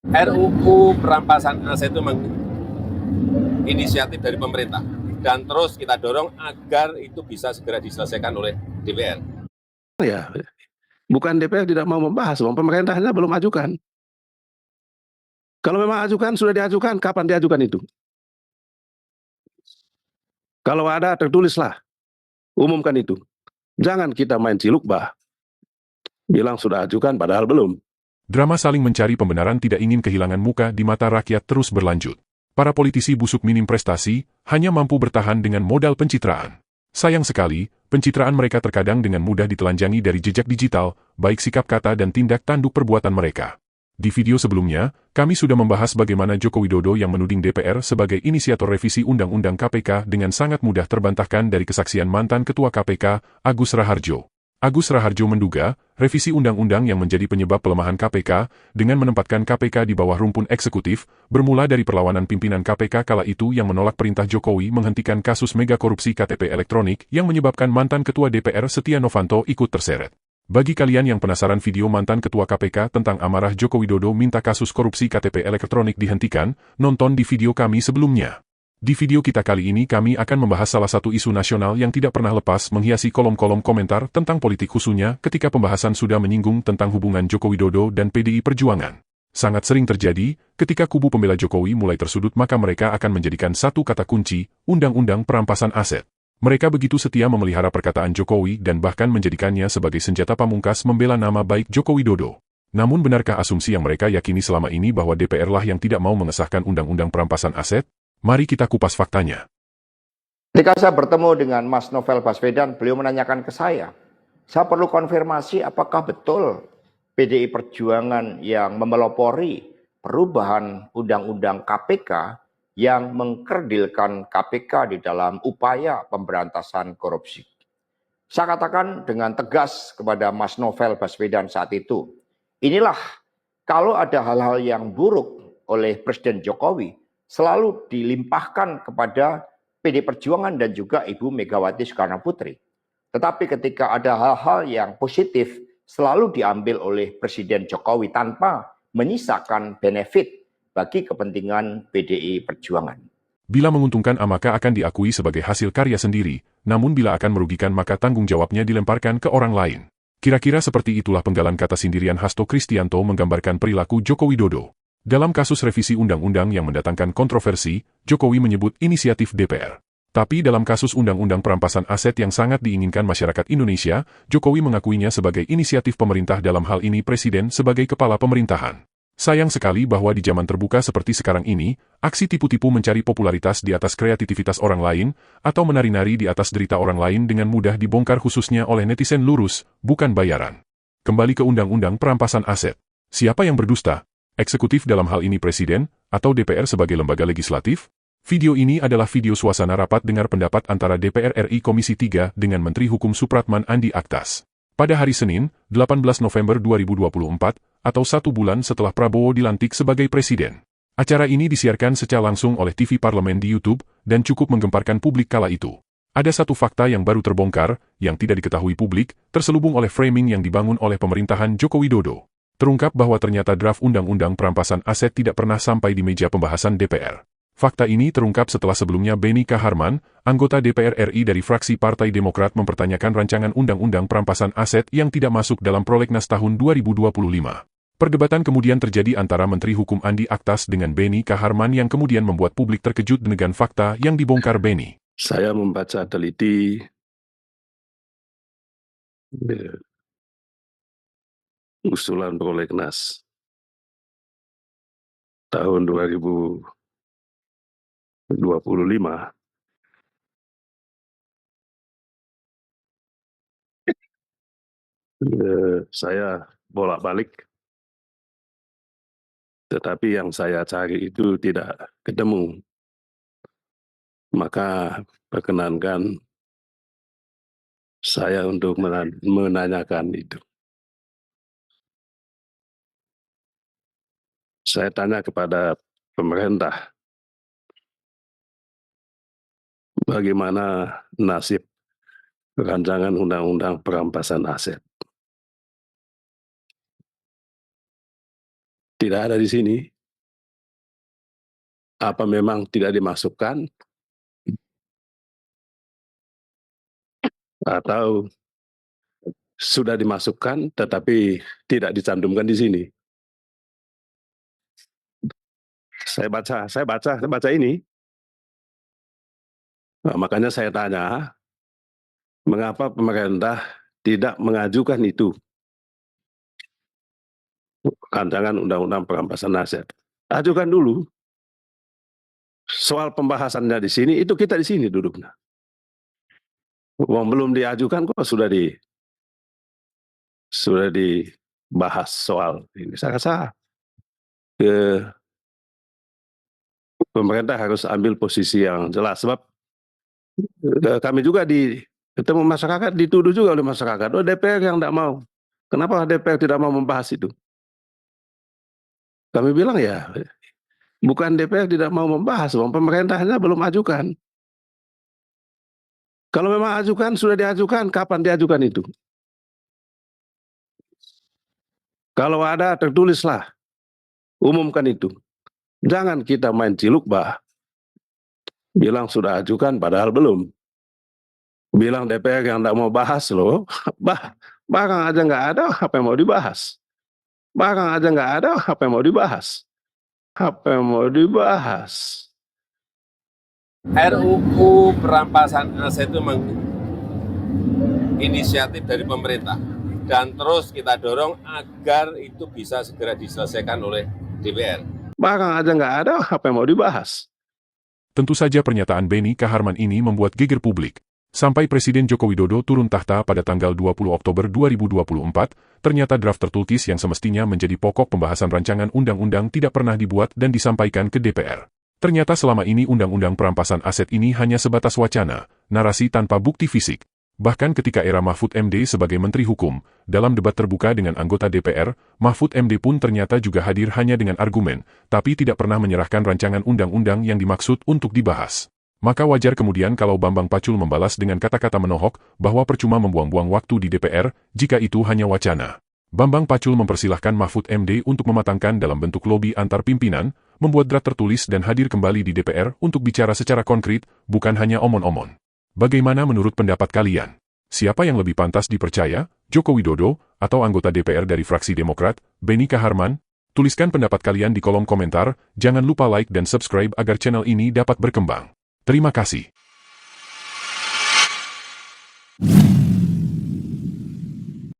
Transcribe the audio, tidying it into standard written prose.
RUU perampasan aset itu inisiatif dari pemerintah dan terus kita dorong agar itu bisa segera diselesaikan oleh DPR. Ya, bukan DPR tidak mau membahas, pemerintahnya belum ajukan. Kalau memang ajukan, sudah diajukan, kapan diajukan itu? Kalau ada, tertulislah, umumkan itu. Jangan kita main ciluk bah, bilang sudah ajukan padahal belum. Drama saling mencari pembenaran tidak ingin kehilangan muka di mata rakyat terus berlanjut. Para politisi busuk minim prestasi, hanya mampu bertahan dengan modal pencitraan. Sayang sekali, pencitraan mereka terkadang dengan mudah ditelanjangi dari jejak digital, baik sikap kata dan tindak tanduk perbuatan mereka. Di video sebelumnya, kami sudah membahas bagaimana Joko Widodo yang menuding DPR sebagai inisiator revisi Undang-Undang KPK dengan sangat mudah terbantahkan dari kesaksian mantan Ketua KPK, Agus Raharjo. Agus Raharjo menduga, revisi undang-undang yang menjadi penyebab pelemahan KPK, dengan menempatkan KPK di bawah rumpun eksekutif, bermula dari perlawanan pimpinan KPK kala itu yang menolak perintah Jokowi menghentikan kasus mega korupsi KTP elektronik yang menyebabkan mantan Ketua DPR Setia Novanto ikut terseret. Bagi kalian yang penasaran video mantan Ketua KPK tentang amarah Joko Widodo minta kasus korupsi KTP elektronik dihentikan, nonton di video kami sebelumnya. Di video kita kali ini kami akan membahas salah satu isu nasional yang tidak pernah lepas menghiasi kolom-kolom komentar tentang politik khususnya ketika pembahasan sudah menyinggung tentang hubungan Joko Widodo dan PDI Perjuangan. Sangat sering terjadi, ketika kubu pembela Jokowi mulai tersudut maka mereka akan menjadikan satu kata kunci, Undang-Undang Perampasan Aset. Mereka begitu setia memelihara perkataan Jokowi dan bahkan menjadikannya sebagai senjata pamungkas membela nama baik Joko Widodo. Namun benarkah asumsi yang mereka yakini selama ini bahwa DPR lah yang tidak mau mengesahkan Undang-Undang Perampasan Aset? Mari kita kupas faktanya. Ketika saya bertemu dengan Mas Novel Baswedan, beliau menanyakan ke saya perlu konfirmasi apakah betul PDI Perjuangan yang memelopori perubahan Undang-Undang KPK yang mengkerdilkan KPK di dalam upaya pemberantasan korupsi. Saya katakan dengan tegas kepada Mas Novel Baswedan saat itu, inilah kalau ada hal-hal yang buruk oleh Presiden Jokowi, selalu dilimpahkan kepada PD Perjuangan dan juga Ibu Megawati Soekarno Putri. Tetapi ketika ada hal-hal yang positif, selalu diambil oleh Presiden Jokowi tanpa menyisakan benefit bagi kepentingan PDI Perjuangan. Bila menguntungkan maka akan diakui sebagai hasil karya sendiri, namun bila akan merugikan maka tanggung jawabnya dilemparkan ke orang lain. Kira-kira seperti itulah penggalan kata sindirian Hasto Kristianto menggambarkan perilaku Joko Widodo. Dalam kasus revisi undang-undang yang mendatangkan kontroversi, Jokowi menyebut inisiatif DPR. Tapi dalam kasus undang-undang perampasan aset yang sangat diinginkan masyarakat Indonesia, Jokowi mengakuinya sebagai inisiatif pemerintah dalam hal ini Presiden sebagai kepala pemerintahan. Sayang sekali bahwa di zaman terbuka seperti sekarang ini, aksi tipu-tipu mencari popularitas di atas kreativitas orang lain, atau menari-nari di atas derita orang lain dengan mudah dibongkar khususnya oleh netizen lurus, bukan bayaran. Kembali ke Undang-Undang Perampasan Aset. Siapa yang berdusta? Eksekutif dalam hal ini Presiden, atau DPR sebagai lembaga legislatif? Video ini adalah video suasana rapat dengar pendapat antara DPR RI Komisi 3 dengan Menteri Hukum Supratman Andi Aktas. Pada hari Senin, 18 November 2024, atau 1 bulan setelah Prabowo dilantik sebagai Presiden. Acara ini disiarkan secara langsung oleh TV Parlemen di YouTube, dan cukup menggemparkan publik kala itu. Ada satu fakta yang baru terbongkar, yang tidak diketahui publik, terselubung oleh framing yang dibangun oleh pemerintahan Joko Widodo. Terungkap bahwa ternyata draft Undang-Undang Perampasan Aset tidak pernah sampai di meja pembahasan DPR. Fakta ini terungkap setelah sebelumnya Beni Kaharman, anggota DPR RI dari fraksi Partai Demokrat mempertanyakan rancangan Undang-Undang Perampasan Aset yang tidak masuk dalam prolegnas tahun 2025. Perdebatan kemudian terjadi antara Menteri Hukum Andi Aktas dengan Beni Kaharman yang kemudian membuat publik terkejut dengan fakta yang dibongkar Beni. Saya membaca teliti usulan prolegnas tahun 2025. Saya bolak-balik, tetapi yang saya cari itu tidak ketemu. Maka perkenankan saya untuk menanyakan itu. Saya tanya kepada pemerintah, bagaimana nasib rancangan Undang-Undang Perampasan Aset? Tidak ada di sini. apa memang tidak dimasukkan atau sudah dimasukkan tetapi tidak dicantumkan di sini. Saya baca ini. Nah, makanya saya tanya, mengapa pemerintah tidak mengajukan itu, rancangan undang-undang perampasan aset? Ajukan dulu. Soal pembahasannya di sini, itu kita di sini duduknya. Belum diajukan kok sudah dibahas soal ini. Saya rasa pemerintah harus ambil posisi yang jelas, sebab kami juga ketemu masyarakat, dituduh juga oleh masyarakat, oh DPR yang tidak mau. Kenapa DPR tidak mau membahas itu? Kami bilang ya, bukan DPR tidak mau membahas, pemerintahnya belum ajukan. Kalau memang ajukan, sudah diajukan, kapan diajukan itu? Kalau ada, tertulislah, umumkan itu. Jangan kita main ciluk, bilang sudah ajukan padahal belum. Bilang DPR yang tidak mau bahas loh, barang aja nggak ada, apa yang mau dibahas? Barang aja nggak ada, apa yang mau dibahas? Apa yang mau dibahas? RUU perampasan aset itu memang inisiatif dari pemerintah, dan terus kita dorong agar itu bisa segera diselesaikan oleh DPR. Barang aja nggak ada, apa yang mau dibahas? Tentu saja pernyataan Beni Kaharman ini membuat geger publik. Sampai Presiden Joko Widodo turun tahta pada tanggal 20 Oktober 2024, ternyata draft tertulis yang semestinya menjadi pokok pembahasan rancangan undang-undang tidak pernah dibuat dan disampaikan ke DPR. Ternyata selama ini undang-undang perampasan aset ini hanya sebatas wacana, narasi tanpa bukti fisik. Bahkan ketika era Mahfud MD sebagai Menteri Hukum, dalam debat terbuka dengan anggota DPR, Mahfud MD pun ternyata juga hadir hanya dengan argumen, tapi tidak pernah menyerahkan rancangan undang-undang yang dimaksud untuk dibahas. Maka wajar kemudian kalau Bambang Pacul membalas dengan kata-kata menohok bahwa percuma membuang-buang waktu di DPR jika itu hanya wacana. Bambang Pacul mempersilahkan Mahfud MD untuk mematangkan dalam bentuk lobi antar pimpinan, membuat draft tertulis dan hadir kembali di DPR untuk bicara secara konkret, bukan hanya omon-omon. Bagaimana menurut pendapat kalian? Siapa yang lebih pantas dipercaya, Joko Widodo, atau anggota DPR dari fraksi Demokrat, Beni Kaharman? Tuliskan pendapat kalian di kolom komentar, jangan lupa like dan subscribe agar channel ini dapat berkembang. Terima kasih.